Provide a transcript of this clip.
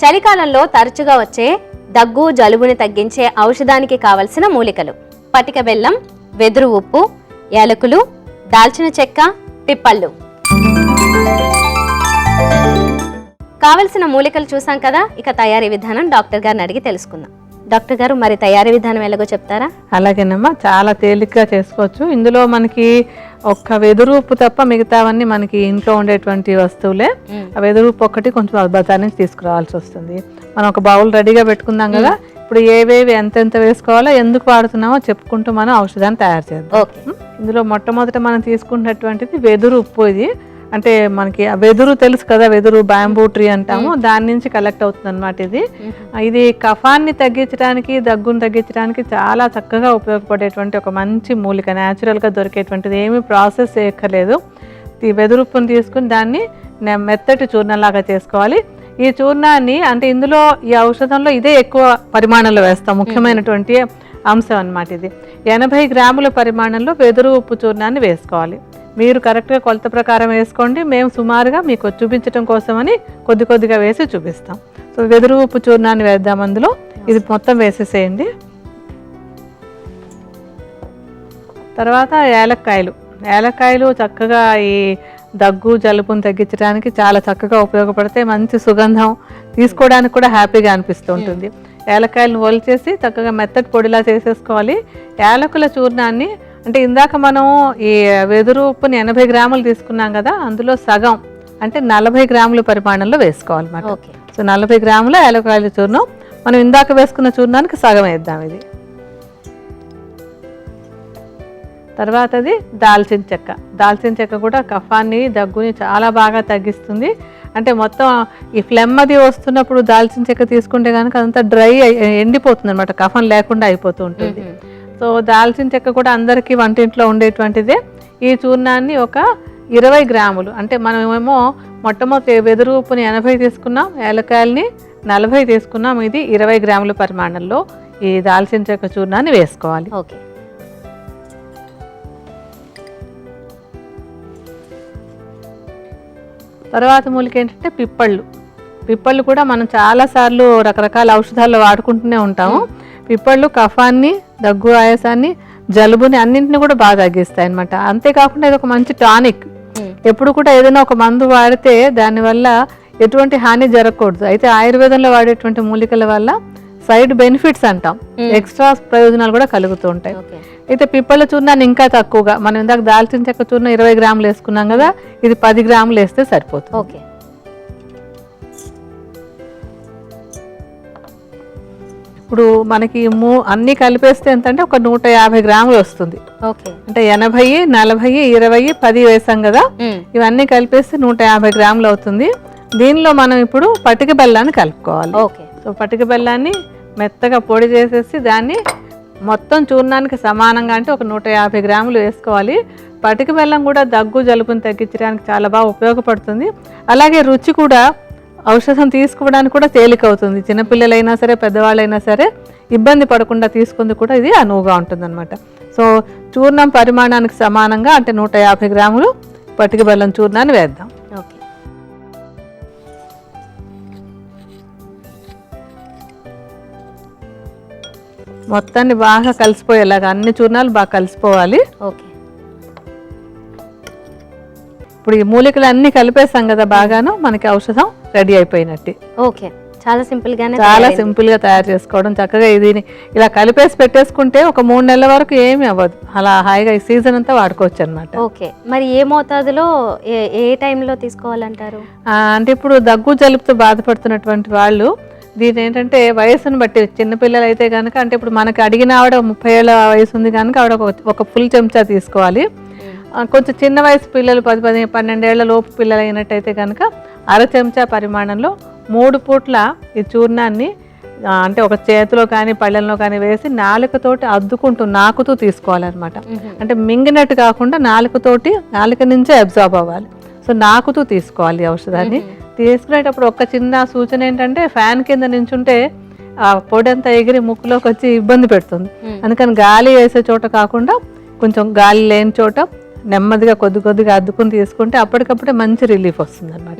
చలికాలంలో తరచుగా వచ్చే దగ్గు జలుబుని తగ్గించే ఔషధానికి కావలసిన మూలికలు: పటిక బెల్లం, వెదురు ఉప్పు, యాలకులు, దాల్చిన చెక్క, పిప్పళ్ళు. కావలసిన మూలికలు చూసాం కదా, ఇక తయారీ విధానం డాక్టర్ గారిని అడిగి తెలుసుకుందాం. డాక్టర్ గారు, మరి తయారీ విధానం ఎలాగో చెప్తారా? అలాగేనమ్మా, చాలా తేలిగ్గా చేసుకోవచ్చు. ఇందులో మనకి ఒక్క వెదురు ఉప్పు తప్ప మిగతావన్నీ మనకి ఇంట్లో ఉండేటువంటి వస్తువులే. ఆ వెదురు ఉప్పు ఒక్కటి కొంచెం బజార్ నుంచి తీసుకురావాల్సి వస్తుంది. మనం ఒక బౌల్ రెడీగా పెట్టుకుందాం కదా, ఇప్పుడు ఏవేవి ఎంతెంత వేసుకోవాలో, ఎందుకు వాడుతున్నామో చెప్పుకుంటూ మనం ఔషధాన్ని తయారు చేద్దాం. ఇందులో మొట్టమొదట మనం తీసుకున్నటువంటిది వెదురు ఉప్పు. ఇది అంటే మనకి వెదురు తెలుసు కదా, వెదురు బ్యాంబూ ట్రీ అంటాము, దాని నుంచి కలెక్ట్ అవుతుంది అనమాట. ఇది కఫాన్ని తగ్గించడానికి, దగ్గును తగ్గించడానికి చాలా చక్కగా ఉపయోగపడేటువంటి ఒక మంచి మూలిక. న్యాచురల్గా దొరికేటువంటిది, ఏమీ ప్రాసెస్ చేయక్కర్లేదు. ఈ వెదురు ఉప్పును తీసుకుని దాన్ని మెత్తటి చూర్ణంలాగా చేసుకోవాలి. ఈ చూర్ణాన్ని అంటే ఇందులో ఈ ఔషధంలో ఇదే ఎక్కువ పరిమాణంలో వేస్తాం, ముఖ్యమైనటువంటి అంశం అన్నమాట. ఇది 80 గ్రాముల పరిమాణంలో వెదురు ఉప్పు చూర్ణాన్ని వేసుకోవాలి. మీరు కరెక్ట్గా కొలత ప్రకారం వేసుకోండి. మేము సుమారుగా మీకు చూపించడం కోసమని కొద్ది కొద్దిగా వేసి చూపిస్తాం. సో వెదురు ఉప్పు చూర్ణాన్ని వేద్దాం అందులో. ఇది మొత్తం వేసేసేయండి. తర్వాత యాలక్కాయలు చక్కగా ఈ దగ్గు జలుబును తగ్గించడానికి చాలా చక్కగా ఉపయోగపడతాయి. మంచి సుగంధం, తీసుకోవడానికి కూడా హ్యాపీగా అనిపిస్తూ ఉంటుంది. యాలక్కాయలను ఒలిచేసి చక్కగా మెత్తటి పొడిలా చేసేసుకోవాలి. యాలకుల చూర్ణాన్ని అంటే ఇందాక మనం ఈ వెదురు ఉప్పుని 80 గ్రాములు తీసుకున్నాం కదా, అందులో సగం అంటే 40 గ్రాముల పరిమాణంలో వేసుకోవాలన్నమాట. సో 40 గ్రాముల యాలక్కాయల చూర్ణం మనం ఇందాక వేసుకున్న చూర్ణానికి సగం వేద్దాం. ఇది తర్వాతది దాల్చిన చెక్క కూడా కఫాన్ని దగ్గుని చాలా బాగా తగ్గిస్తుంది. అంటే మొత్తం ఈ ఫ్లెమ్ అది వస్తున్నప్పుడు దాల్చిన చెక్క తీసుకుంటే కనుక అదంతా డ్రై ఎండిపోతుంది అనమాట, కఫం లేకుండా అయిపోతూ ఉంటుంది. సో దాల్చిన చెక్క కూడా అందరికీ వంటింట్లో ఉండేటువంటిదే. ఈ చూర్ణాన్ని ఒక 20 గ్రాములు అంటే మనమేమో మొట్టమొదటి వెదురు ఉప్పుని 80 తీసుకున్నాం, యాలక్కాయలని 40 తీసుకున్నాం. ఇది 20 గ్రాముల పరిమాణంలో ఈ దాల్చిన చెక్క చూర్ణాన్ని వేసుకోవాలి. ఓకే. తర్వాత మూలిక ఏంటంటే పిప్పళ్ళు కూడా మనం చాలాసార్లు రకరకాల ఔషధాల్లో వాడుకుంటూనే ఉంటాము. పిప్పళ్ళు కఫాన్ని, దగ్గు, ఆయాసాన్ని, జలుబుని అన్నింటిని కూడా బాగా తగ్గిస్తాయి అనమాట. అంతేకాకుండా ఇది ఒక మంచి టానిక్. ఎప్పుడు కూడా ఏదైనా ఒక మందు వాడితే దానివల్ల ఎటువంటి హాని జరగకూడదు. అయితే ఆయుర్వేదంలో వాడేటువంటి మూలికల వల్ల సైడ్ బెనిఫిట్స్ అంటాం, ఎక్స్ట్రా ప్రయోజనాలు కూడా కలుగుతూ ఉంటాయి. అయితే పిప్పళ్ళ చూర్ణాన్ని ఇంకా తక్కువగా, మనం ఇందాక దాల్చిన చెక్క చూర్ణం 20 గ్రాములు వేసుకున్నాం కదా, ఇది 10 గ్రాములు వేస్తే సరిపోతుంది. ఓకే. ఇప్పుడు మనకి అన్ని కలిపేస్తే ఎంతంటే ఒక 150 గ్రాములు వస్తుంది. అంటే 80, 40, 20, 10 వేసాం కదా, ఇవన్నీ కలిపేస్తే 150 గ్రాములు అవుతుంది. దీనిలో మనం ఇప్పుడు పటిక బెల్లాన్ని కలుపుకోవాలి. సో పటిక బెల్లాన్ని మెత్తగా పొడి చేసేసి దాన్ని మొత్తం చూర్ణానికి సమానంగా అంటే ఒక 150 గ్రాములు వేసుకోవాలి. పటిక బెల్లం కూడా దగ్గు జలుబుని తగ్గించడానికి చాలా బాగా ఉపయోగపడుతుంది. అలాగే రుచి కూడా ఔషధం తీసుకోవడానికి కూడా తేలికవుతుంది. చిన్నపిల్లలైనా సరే, పెద్దవాళ్ళైనా సరే ఇబ్బంది పడకుండా తీసుకుంది కూడా ఇది అనువుగా ఉంటుందన్నమాట. సో చూర్ణం పరిమాణానికి సమానంగా అంటే 150 గ్రాములు పటిక బెల్లం చూర్ణాన్ని వేద్దాం. ఓకే. మొత్తాన్ని బాగా కలిసిపోయేలాగా అన్ని చూర్ణాలు బాగా కలిసిపోవాలి. ఓకే. ఇప్పుడు ఈ మూలికలు అన్ని కలిపేసాం కదా బాగాను, మనకి ఔషధం రెడీ అయిపోయినట్టు. ఓకే. చాలా సింపుల్ గా తయారు చేసుకోవడం. చక్కగా ఇది ఇలా కలిపేసి పెట్టేసుకుంటే ఒక 3 నెలల వరకు ఏమీ అవ్వదు. అలా హాయిగా ఈ సీజన్ అంతా వాడుకోవచ్చు అనమాట. ఓకే. మరి ఏ మోతాదులో ఏ టైంలో తీసుకోవాలంటారు? అంటే ఇప్పుడు దగ్గు జలుబుతో బాధపడుతున్నటువంటి వాళ్ళు దీని ఏంటంటే వయసును బట్టి, చిన్నపిల్లలు అయితే కనుక అంటే ఇప్పుడు మనకి అడిగిన ఆవిడ 30 ఏళ్ళ వయసు ఉంది కనుక ఆవిడ ఒక ఫుల్ చెంచా తీసుకోవాలి. కొంచెం చిన్న వయసు పిల్లలు 10-12 ఏళ్ల లోపు పిల్లలు అయినట్టయితే కనుక 1/2 చెంచా పరిమాణంలో 3 పూట్ల ఈ చూర్ణాన్ని అంటే ఒక చేతిలో కానీ పళ్ళెంలో కానీ వేసి నాలుకతోటి అద్దుకుంటూ నాకుతూ తీసుకోవాలన్నమాట. అంటే మింగినట్టు కాకుండా నాలుక నుంచే అబ్జార్బ్ అవ్వాలి. సో నాకుతూ తీసుకోవాలి ఈ ఔషధాన్ని. తీసుకునేటప్పుడు ఒక చిన్న సూచన ఏంటంటే ఫ్యాన్ కింద నించుంటే ఆ పొడి అంతా ఎగిరి ముక్కులోకి వచ్చి ఇబ్బంది పెడుతుంది. అందుకని గాలి వేసే చోట కాకుండా కొంచెం గాలి లేని చోట నెమ్మదిగా కొద్దిగా అద్దుకుని తీసుకుంటే అప్పటికప్పుడే మంచి రిలీఫ్ వస్తుంది అన్నమాట.